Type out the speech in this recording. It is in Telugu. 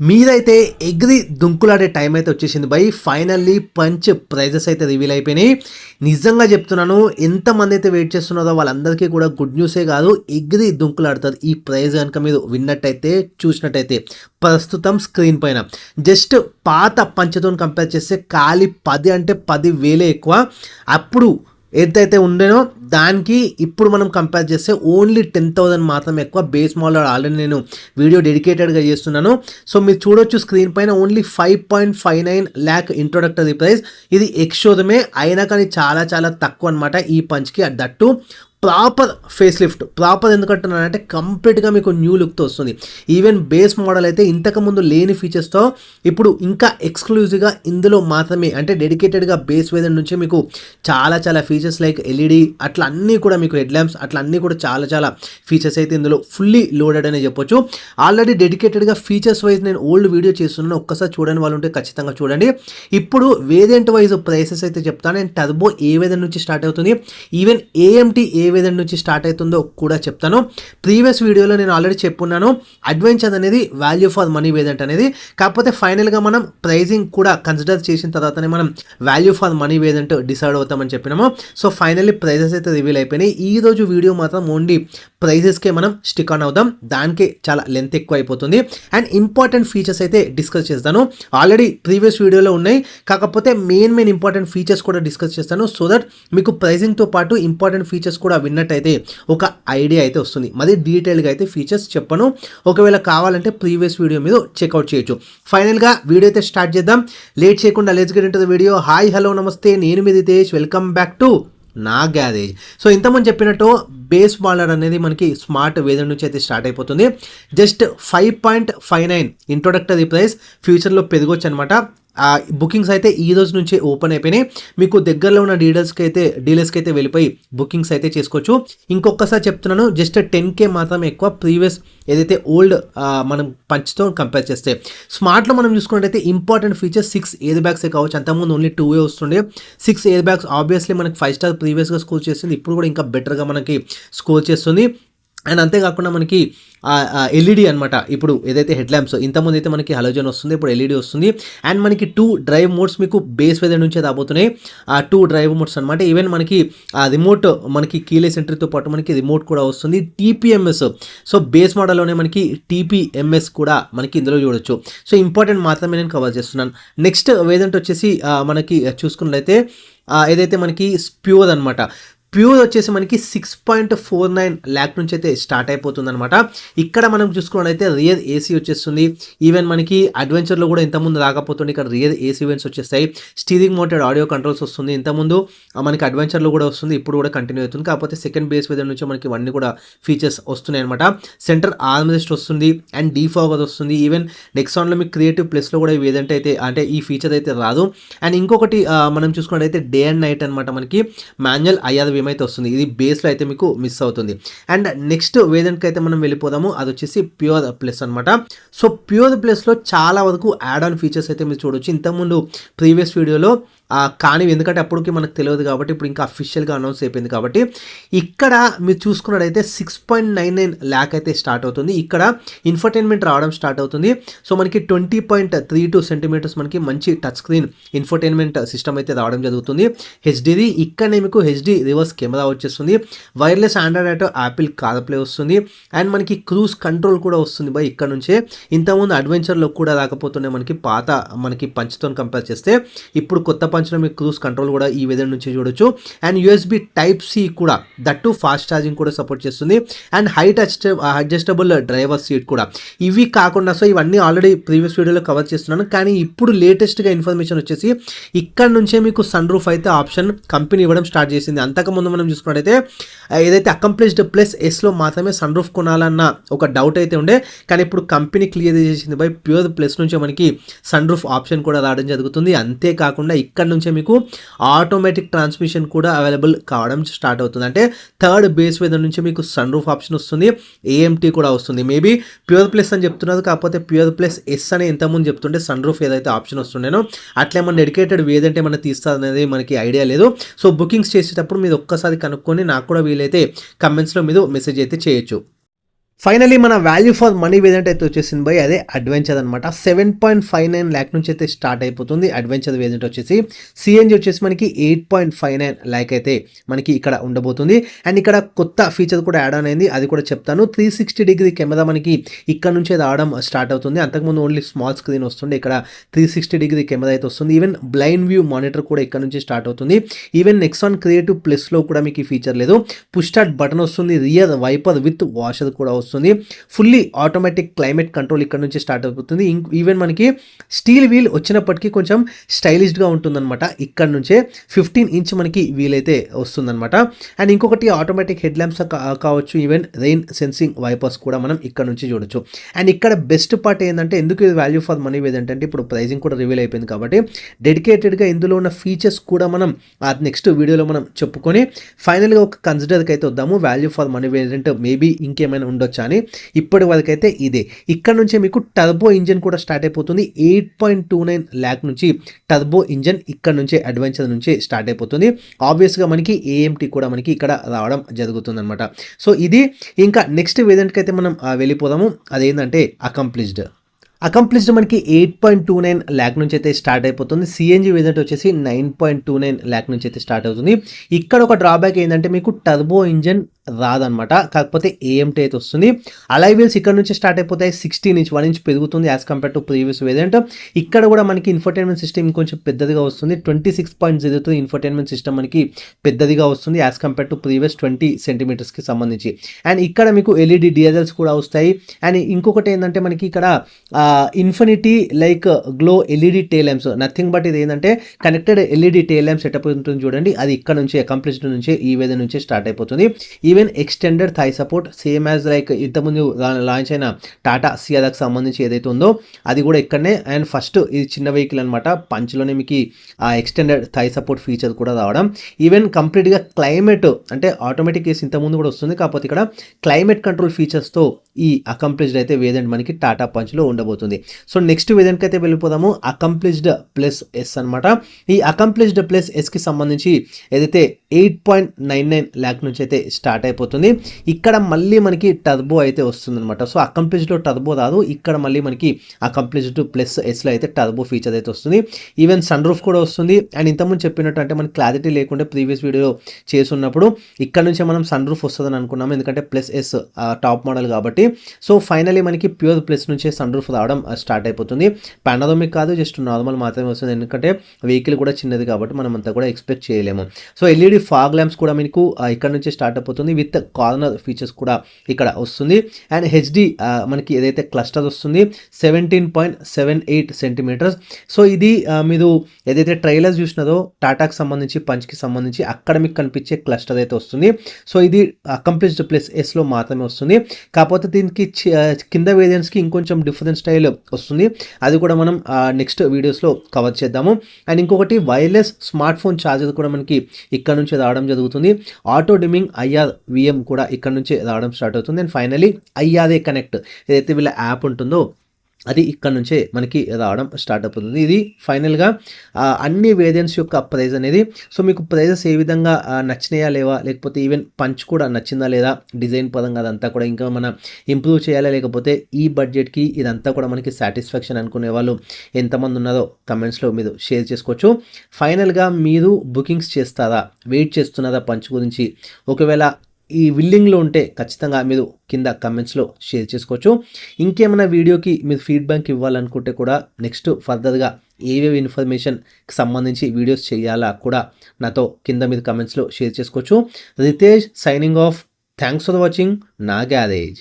మీరైతే ఎగిరి దుంకులాడే టైం అయితే వచ్చేసింది బై. ఫైనల్లీ పంచ్ ప్రైజెస్ అయితే రివీల్ అయిపోయినాయి. నిజంగా చెప్తున్నాను, ఎంతమంది అయితే వెయిట్ చేస్తున్నారో వాళ్ళందరికీ కూడా గుడ్ న్యూసే కాదు, ఎగిరి దుంకులాడుతారు ఈ ప్రైజ్ కనుక మీరు విన్నట్టయితే చూసినట్టయితే. ప్రస్తుతం స్క్రీన్ పైన జస్ట్ పాత పంచతో కంపేర్ చేస్తే ఖాళీ 10 అంటే 10,000 ఎక్కువ. అప్పుడు ఎంతైతే ఉండేనో దానికి ఇప్పుడు మనం కంపేర్ చేస్తే ఓన్లీ 10,000 మాత్రమే ఎక్కువ. బేస్ మోడల్ ఆల్రెడీ నేను వీడియో డెడికేటెడ్గా చేస్తున్నాను. సో మీరు చూడొచ్చు స్క్రీన్ పైన ఓన్లీ 5.59 lakh ఇంట్రొడక్టరీ ప్రైస్. ఇది ఎక్స్షోరూమే అయినా కానీ చాలా చాలా తక్కువ అనమాట ఈ పంచ్కి. That proper face lift. Proper ఎందుకంటున్నానంటే కంప్లీట్గా మీకు న్యూ లుక్తో వస్తుంది. ఈవెన్ బేస్ మోడల్ అయితే ఇంతకుముందు లేని ఫీచర్స్తో ఇప్పుడు ఇంకా ఎక్స్క్లూజివ్గా ఇందులో మాత్రమే, అంటే డెడికేటెడ్గా బేస్ వేరియంట్ నుంచి మీకు చాలా చాలా ఫీచర్స్ లైక్ ఎల్ఈడి అట్లా అన్నీ కూడా, మీకు హెడ్ ల్యాంప్స్ అట్లా అన్నీ కూడా చాలా చాలా ఫీచర్స్ అయితే ఇందులో ఫుల్లీ లోడెడ్ అనే చెప్పొచ్చు. ఆల్రెడీ డెడికేటెడ్గా ఫీచర్స్ వైజ్ నేను ఓల్డ్ వీడియో చేస్తున్నాను, ఒక్కసారి చూడని వాళ్ళు ఉంటే ఖచ్చితంగా చూడండి. ఇప్పుడు వేరియంట్ వైజ్ ప్రైసెస్ అయితే చెప్తాను. అండ్ టర్బో ఏ వేరియంట్ నుంచి స్టార్ట్ అవుతుంది, ఈవెన్ ఏఎంటీ ఏ వేరియంట్ నుంచి స్టార్ట్ అవుతుందో కూడా చెప్తాను. ప్రీవియస్ వీడియోలో నేను ఆల్రెడీ చెప్పున్నాను, అడ్వెంచర్ అనేది వాల్యూ ఫర్ మనీ వేరియంట్ అనేది. కాకపోతే ఫైనల్గా మనం ప్రైజింగ్ కూడా కన్సిడర్ చేసిన తర్వాతనే మనం value for money variant decide అవుతామని చెప్పినాము. సో ఫైనల్లీ ప్రైజెస్ అయితే రివీల్ అయిపోయినాయి. ఈ రోజు వీడియో మాత్రం ఓన్లీ ప్రైజెస్కే మనం స్టిక్ ఆన్ అవుదాం, దానికే చాలా లెంత్ ఎక్కువ అయిపోతుంది. అండ్ ఇంపార్టెంట్ ఫీచర్స్ అయితే డిస్కస్ చేస్తాను. ఆల్రెడీ ప్రీవియస్ వీడియోలో ఉన్నాయి, కాకపోతే మెయిన్ ఇంపార్టెంట్ ఫీచర్స్ కూడా డిస్కస్ చేస్తాను. సో దట్ మీకు ప్రైజింగ్తో పాటు ఇంపార్టెంట్ ఫీచర్స్ కూడా విన్నట్టయితే ఒక ఐడియా అయితే వస్తుంది. మరి డీటెయిల్గా అయితే ఫీచర్స్ చెప్పను, ఒకవేళ కావాలంటే ప్రీవియస్ వీడియో మీద చెక్అవుట్ చేయొచ్చు. ఫైనల్గా వీడియో అయితే స్టార్ట్ చేద్దాం. లేట్ చేయకుండా let's get into the video. Hi hello నమస్తే, నేను మీ రితేష్, వెల్కమ్ బ్యాక్ టు నా గ్యారేజ్. సో ఇంతకుముందు చెప్పినట్టు బేస్ మోడల్ అనేది మనకి స్మార్ట్ వేరియంట్ నుంచి అయితే స్టార్ట్ అయిపోతుంది. జస్ట్ 5.59 ఇంట్రొడక్టరీ ప్రైస్, ఫ్యూచర్లో పెరగొచ్చు అనమాట. బుకింగ్స్ అయితే ఈ రోజు నుంచే ఓపెన్ అయిపోయినాయి. మీకు దగ్గరలో ఉన్న డీలర్స్కి అయితే వెళ్ళిపోయి బుకింగ్స్ అయితే చేసుకోవచ్చు. ఇంకొకసారి చెప్తున్నాను, జస్ట్ 10K మాత్రమే ఎక్కువ ప్రీవియస్ ఏదైతే ఓల్డ్ మనం పంచ్తో కంపేర్ చేస్తే. స్మార్ట్లో మనం చూసుకున్నట్టయితే ఇంపార్టెంట్ ఫీచర్స్ 6 ఎయిర్ బ్యాగ్సే కావచ్చు. అంతకుముందు ఓన్లీ 2 వస్తుండే. 6 ఎయిర్ బ్యాగ్స్ ఆబ్వియస్లీ మనకి 5 స్టార్ ప్రీవియస్గా స్కోర్ చేస్తుంది, ఇప్పుడు కూడా ఇంకా బెటర్గా మనకి స్కోర్ చేస్తుంది. అండ్ అంతేకాకుండా మనకి ఎల్ఈడి అనమాట. ఇప్పుడు ఏదైతే హెడ్ ల్యాంప్స్ ఇంతకుముందు అయితే మనకి హలోజన్ వస్తుంది, ఇప్పుడు ఎల్ఈడి వస్తుంది. అండ్ మనకి 2 డ్రైవ్ మోడ్స్ మీకు బేస్ వేరియంట్ నుంచే రాబోతున్నాయి. 2 డ్రైవ్ మోడ్స్ అనమాట. ఈవెన్ మనకి రిమోట్, మనకి కీలెస్ ఎంట్రీతో పాటు మనకి రిమోట్ కూడా వస్తుంది. టీపీఎంఎస్, సో బేస్ మోడల్లోనే మనకి టీపీఎంఎస్ కూడా మనకి ఇందులో చూడొచ్చు. సో ఇంపార్టెంట్ మాత్రమే నేను కవర్ చేస్తున్నాను. నెక్స్ట్ వేరియంట్ వచ్చేసి మనకి చూసుకున్నట్లయితే ఏదైతే మనకి ప్యూర్ అనమాట. ప్యూర్ వచ్చేసి మనకి 6.49 lakh నుంచి అయితే స్టార్ట్ అయిపోతుంది అనమాట. ఇక్కడ మనం చూసుకున్నట్లయితే రియర్ ఏసీ వచ్చేస్తుంది. ఈవెన్ మనకి అడ్వెంచర్లో కూడా ఇంతకుముందు రాకపోతుంది, ఇక్కడ రియర్ ఏసీ ఈవెంట్స్ వచ్చేస్తాయి. స్టీరింగ్ మౌంటెడ్ ఆడియో కంట్రోల్స్ వస్తుంది. ఇంతకుముందు మనకి అడ్వెంచర్లో కూడా వస్తుంది, ఇప్పుడు కూడా కంటిన్యూ అవుతుంది. కాకపోతే సెకండ్ బేస్ వేరియంట్ నుంచి మనకి ఇవన్నీ కూడా ఫీచర్స్ వస్తున్నాయి అనమాట. సెంటర్ ఆర్మ్ రెస్ట్ వస్తుంది అండ్ డీఫాగర్ వస్తుంది. ఈవెన్ నెక్సాన్లో మీకు క్రియేటివ్ ప్లస్లో కూడా ఇవి ఏదంటే అయితే అంటే ఈ ఫీచర్ అయితే రాదు. అండ్ ఇంకొకటి మనం చూసుకున్నట్టయితే డే అండ్ నైట్ అనమాట, మనకి మాన్యువల్ ఐఆర్వి అయితే వస్తుంది. ఇది బేస్లో అయితే మీకు మిస్ అవుతుంది. అండ్ నెక్స్ట్ వేరియంట్కి అయితే మనం వెళ్ళిపోదాము, అది వచ్చేసి ప్యూర్ ప్లస్ అనమాట. సో ప్యూర్ ప్లస్లో చాలా వరకు యాడ్ ఆన్ ఫీచర్స్ అయితే మీరు చూడొచ్చు. ఇంతకుముందు ప్రీవియస్ వీడియోలో కానీ ఎందుకంటే అప్పటికి మనకు తెలియదు కాబట్టి ఇప్పుడు ఇంకా అఫీషియల్గా అనౌన్స్ అయిపోయింది కాబట్టి. ఇక్కడ మీరు చూసుకున్నట్టయితే 6.99 lakh అయితే స్టార్ట్ అవుతుంది. ఇక్కడ ఇన్ఫర్టైన్మెంట్ రావడం స్టార్ట్ అవుతుంది. సో మనకి 20.32 సెంటీమీటర్స్ మనకి మంచి టచ్ స్క్రీన్ ఇన్ఫర్టైన్మెంట్ సిస్టమ్ అయితే రావడం జరుగుతుంది. హెచ్డిది ఇక్కడనే మీకు హెచ్డి రివర్స్ కెమెరా వచ్చేస్తుంది. Wireless Android auto Apple CarPlay వస్తుంది. అండ్ మనకి క్రూజ్ కంట్రోల్ కూడా వస్తుంది బై ఇక్కడ నుంచే. ఇంతకుముందు అడ్వెంచర్లో కూడా రాకపోతుండే మనకి పాత మనకి పంచ్తో కంపేర్ చేస్తే. ఇప్పుడు కొత్త పంచ్లో మీకు క్రూజ్ కంట్రోల్ కూడా ఈ వేరియంట్ నుంచి చూడొచ్చు. అండ్ యూఎస్బి టైప్ సి కూడా, దట్టు ఫాస్ట్ ఛార్జింగ్ కూడా సపోర్ట్ చేస్తుంది. And height adjustable driver seat కూడా. ఇవి కాకుండా సో ఇవన్నీ ఆల్రెడీ ప్రీవియస్ వీడియోలో కవర్ చేస్తున్నాను, కానీ ఇప్పుడు లేటెస్ట్గా ఇన్ఫర్మేషన్ వచ్చేసి ఇక్కడ నుంచే మీకు సన్ రూఫ్ అయితే ఆప్షన్ కంపెనీ ఇవ్వడం స్టార్ట్ చేసింది. అంతకుముందు మనం చూసుకున్నట్టయితే ఏదైతే అకంప్లిష్డ్ ప్లస్ ఎస్లో మాత్రమే సన్ రూఫ్ కొనాలన్న ఒక డౌట్ అయితే ఉండే, కానీ ఇప్పుడు కంపెనీ క్లియర్ చేసింది బై ప్యూర్ ప్లస్ నుంచే మనకి సన్ రూఫ్ ఆప్షన్ కూడా రావడం జరుగుతుంది. అంతేకాకుండా ఇక్కడ నుంచే మీకు ఆటోమేటిక్ ట్రాన్స్మిషన్ కూడా అవైలబుల్ కావడం స్టార్ట్ అవుతుంది. అంటే థర్డ్ బేస్ వేరియంట్ నుంచి మీకు సన్ రూఫ్ ఆప్షన్ వస్తుంది, ఏఎంటీ కూడా వస్తుంది. మేబీ ప్యూర్ ప్లస్ అని చెప్తున్నారు, కాకపోతే ప్యూర్ ప్లస్ ఎస్ అని ఎంతమంది చెప్తుంటే సన్ రూఫ్ ఏదైతే ఆప్షన్ వస్తుండేనో అట్లా మన డెడికేటెడ్ ఏదంటే మనం తీస్తారు అనేది మనకి ఐడియా లేదు. సో బుకింగ్స్ చేసేటప్పుడు మీరు ఒక్కసారి కనుక్కొని నాకు కూడా వీలైతే కమెంట్స్లో మీరు మెసేజ్ అయితే చేయొచ్చు. ఫైనలీ మన వాల్యూ ఫర్ మనీ వేరియంట్ అయితే వచ్చేసింది బై, అదే అడ్వెంచర్ అనమాట. 7.59 ల్యాక్ నుంచి అయితే స్టార్ట్ అయిపోతుంది అడ్వెంచర్ వేరియంట్ వచ్చేసి. సిఎన్జి వచ్చేసి మనకి 8.59 ల్యాక్ అయితే మనకి ఇక్కడ ఉండబోతుంది. అండ్ ఇక్కడ కొత్త ఫీచర్ కూడా యాడ్ ఆన్ అయింది, అది కూడా చెప్తాను. 360 డిగ్రీ కెమెరా మనకి ఇక్కడ నుంచే రావడం స్టార్ట్ అవుతుంది. అంతకుముందు ఓన్లీ స్మాల్ స్క్రీన్ వస్తుంది, ఇక్కడ 360 డిగ్రీ కెమెరా అయితే వస్తుంది. ఈవెన్ బ్లైండ్ వ్యూ మానిటర్ కూడా ఇక్కడ నుంచి స్టార్ట్ అవుతుంది. ఈవెన్ నెక్సాన్ క్రియేటివ్ ప్లస్లో కూడా మీకు ఈ ఫీచర్ లేదు. పుష్ స్టార్ట్ బటన్ వస్తుంది, రియర్ వైపర్ విత్ వాషర్ కూడా వస్తుంది. ఫుల్లీ ఆటోమేటిక్ క్లైమేట్ కంట్రోల్ ఇక్కడ నుంచి స్టార్ట్ అయిపోతుంది. ఈవెన్ మనకి స్టీల్ వీల్ వచ్చినప్పటికీ కొంచెం స్టైలిష్గా ఉంటుందన్నమాట. ఇక్కడ నుంచే 15 ఇంచ్ మనకి వీల్ అయితే వస్తుందన్నమాట. అండ్ ఇంకొకటి ఆటోమేటిక్ హెడ్ ల్యాంప్స్ కావచ్చు, ఈవెన్ రెయిన్ సెన్సింగ్ వైపర్స్ కూడా మనం ఇక్కడ నుంచి చూడొచ్చు. అండ్ ఇక్కడ బెస్ట్ పార్ట్ ఏంటంటే, ఎందుకు ఇది వాల్యూ ఫర్ మనీ ఏంటంటే, ఇప్పుడు ప్రైజింగ్ కూడా రివీల్ అయిపోయింది కాబట్టి డెడికేటెడ్గా ఇందులో ఉన్న ఫీచర్స్ కూడా మనం నెక్స్ట్ వీడియోలో మనం చెప్పుకొని ఫైనల్గా ఒక కన్సిడర్కి అయితే వద్దాము. Value for money variant maybe ఇంకేమైనా ఉండొచ్చు అని. ఇప్పటి వరకు అయితే ఇదే. ఇక్కడ నుంచే మీకు టర్బో ఇంజన్ కూడా స్టార్ట్ అయిపోతుంది. 8.29 ల్యాక్ నుంచి టర్బో ఇంజన్ ఇక్కడ నుంచే అడ్వెంచర్ నుంచి స్టార్ట్ అయిపోతుంది. ఆబ్వియస్గా మనకి ఏఎంటీ కూడా మనకి ఇక్కడ రావడం జరుగుతుంది అనమాట. సో ఇది ఇంకా నెక్స్ట్ వేరియంట్కి అయితే మనం వెళ్ళిపోదాము. అదేంటంటే అకంప్లిష్డ్ మనకి 8.29 ల్యాక్ నుంచి అయితే స్టార్ట్ అయిపోతుంది. సిఎన్జి వేరియంట్ వచ్చేసి 9.29 ల్యాక్ నుంచి అయితే స్టార్ట్ అవుతుంది. ఇక్కడ ఒక డ్రాబ్యాక్ ఏంటంటే, మీకు టర్బో ఇంజన్ రాదనమాట, కాకపోతే ఏఎంటీ అయితే వస్తుంది. అలాయ్ వీల్స్ ఇక్కడ నుంచి స్టార్ట్ అయిపోతాయి. 16 ఇంచ్ 1 ఇంచ్ పెరుగుతుంది as compare to previous variant. ఇక్కడ కూడా మనకి ఇన్ఫర్టైన్మెంట్ సిస్టమ్ ఇంకొంచెం పెద్దదిగా వస్తుంది. 26.03 ఇన్ఫర్టైన్మెంట్ సిస్టమ్ మనకి పెద్దదిగా వస్తుంది యాజ్ కంపేర్ టు ప్రీవియస్ 20 సెంటీమీటర్స్కి సంబంధించి. అండ్ ఇక్కడ మీకు ఎల్ఈడి డిఆర్ఎల్స్ కూడా వస్తాయి. అండ్ ఇంకొకటి ఏంటంటే, మనకి ఇక్కడ infinity like glow LED tale lamps, nothing but ఇది ఏంటంటే కనెక్టెడ్ ఎల్ఈడి టేల్ ల్యాంప్ సెటప్ ఉంటుంది చూడండి. అది ఇక్కడ నుంచి అకంప్లిష్డ్ నుంచి ఈ వేద నుంచి స్టార్ట్ అయిపోతుంది. Even extended thigh support same as like ఇంతకుముందు లాంచ్ అయిన టాటా సియాదాకి సంబంధించి ఏదైతే ఉందో అది కూడా ఇక్కడనే. అండ్ ఫస్ట్ ఇది చిన్న వెహికల్ అనమాట, పంచ్లోనే మీకు ఆ ఎక్స్టెండెడ్ థై సపోర్ట్ ఫీచర్ కూడా రావడం. ఈవెన్ కంప్లీట్గా క్లైమేట్ అంటే ఆటోమేటిక్ కేసు ఇంతకుముందు కూడా వస్తుంది, కాకపోతే ఇక్కడ క్లైమేట్ కంట్రోల్ ఫీచర్స్తో ఈ అకంప్లిష్డ్ అయితే వేరియంట్ మనకి టాటా పంచ్లో ఉండబోతుంది. సో నెక్స్ట్ వేరియంట్కి అయితే వెళ్ళిపోదాము. అకంప్లిష్డ్ ప్లస్ ఎస్ అనమాట. ఈ అకంప్లిష్డ్ ప్లస్ ఎస్కి సంబంధించి ఏదైతే 8.99 ల్యాక్ నుంచి అయితే స్టార్ట్ అయిపోతుంది. ఇక్కడ మళ్ళీ మనకి టర్బో అయితే వస్తుంది అనమాట. సో అకంప్లిష్డ్లో టర్బో రాదు, ఇక్కడ మళ్ళీ మనకి అకంప్లిష్డ్ ప్లస్ ఎస్లో అయితే టర్బో ఫీచర్ అయితే వస్తుంది. ఈవెన్ సన్ రూఫ్ కూడా వస్తుంది. అండ్ ఇంతకుముందు చెప్పినట్టు అంటే మనకి క్లారిటీ లేకుండా ప్రీవియస్ వీడియో చేస్తున్నప్పుడు ఇక్కడ నుంచే మనం సన్ రూఫ్ వస్తుందని అనుకున్నాము, ఎందుకంటే ప్లస్ ఎస్ టాప్ మోడల్ కాబట్టి. సో ఫైనలీ మనకి ప్యూర్ ప్లస్ నుంచే సన్ రూఫ్ రావడం స్టార్ట్ అయిపోతుంది. పానోరమిక్ కాదు, జస్ట్ నార్మల్ మాత్రమే వస్తుంది, ఎందుకంటే వెహికల్ కూడా చిన్నది కాబట్టి మనం అంతా కూడా ఎక్స్పెక్ట్ చేయలేము. సో ఎల్ఈడి ఫాగ్ ల్యాంప్స్ కూడా మీకు ఇక్కడ నుంచి స్టార్ట్ అయిపోతుంది విత్ కార్నర్ ఫీచర్స్ కూడా ఇక్కడ వస్తుంది. అండ్ హెచ్డి మనకి ఏదైతే క్లస్టర్ వస్తుంది 17.78 సెంటీమీటర్స్. సో ఇది మీరు ఏదైతే ట్రైలర్స్ చూసినారో టాటాకి సంబంధించి పంచ్కి సంబంధించి అక్కడ మీకు కనిపించే క్లస్టర్ అయితే వస్తుంది. సో ఇది అకంప్లిష్డ్ ప్లస్ ఎస్లో మాత్రమే వస్తుంది, కాకపోతే దీనికి కింద వేరియంట్స్కి ఇంకొంచెం డిఫరెంట్ స్టైల్ వస్తుంది, అది కూడా మనం నెక్స్ట్ వీడియోస్లో కవర్ చేద్దాము. అండ్ ఇంకొకటి వైర్లెస్ స్మార్ట్ ఫోన్ ఛార్జర్ కూడా మనకి ఇక్కడ నుంచి రావడం జరుగుతుంది. ఆటో డిమింగ్ IR/VM కూడా ఇక్కడ నుంచి రావడం స్టార్ట్ అవుతుంది. అండ్ ఫైనలీ IRA కనెక్ట్ ఏదైతే వీళ్ళ యాప్ ఉంటుందో అది ఇక్కడ నుంచే మనకి రావడం స్టార్ట్ అవుతుంది. ఇది ఫైనల్గా అన్ని వేరియంట్స్ యొక్క ప్రైస్ అనేది. సో మీకు ప్రైజెస్ ఏ విధంగా నచ్చినాయా లేవా, లేకపోతే ఈవెన్ పంచ్ కూడా నచ్చిందా లేదా, డిజైన్ పరంగా అదంతా కూడా ఇంకా మనం ఇంప్రూవ్ చేయాలా, లేకపోతే ఈ బడ్జెట్కి ఇదంతా కూడా మనకి సాటిస్ఫాక్షన్ అనుకునే వాళ్ళు ఎంతమంది ఉన్నారో కమెంట్స్లో మీరు షేర్ చేసుకోవచ్చు. ఫైనల్గా మీరు బుకింగ్స్ చేస్తారా, వెయిట్ చేస్తున్నారా పంచ్ గురించి? ఒకవేళ ఈ విల్లింగ్లో ఉంటే ఖచ్చితంగా మీరు కింద కమెంట్స్లో షేర్ చేసుకోవచ్చు. ఇంకేమైనా వీడియోకి మీరు ఫీడ్బ్యాక్ ఇవ్వాలనుకుంటే కూడా నెక్స్ట్ ఫర్దర్గా ఏవేవి ఇన్ఫర్మేషన్కి సంబంధించి వీడియోస్ చేయాలా కూడా నాతో కింద మీరు కమెంట్స్లో షేర్ చేసుకోవచ్చు. Ritesh signing off. Thanks for watching నా గ్యారేజ్.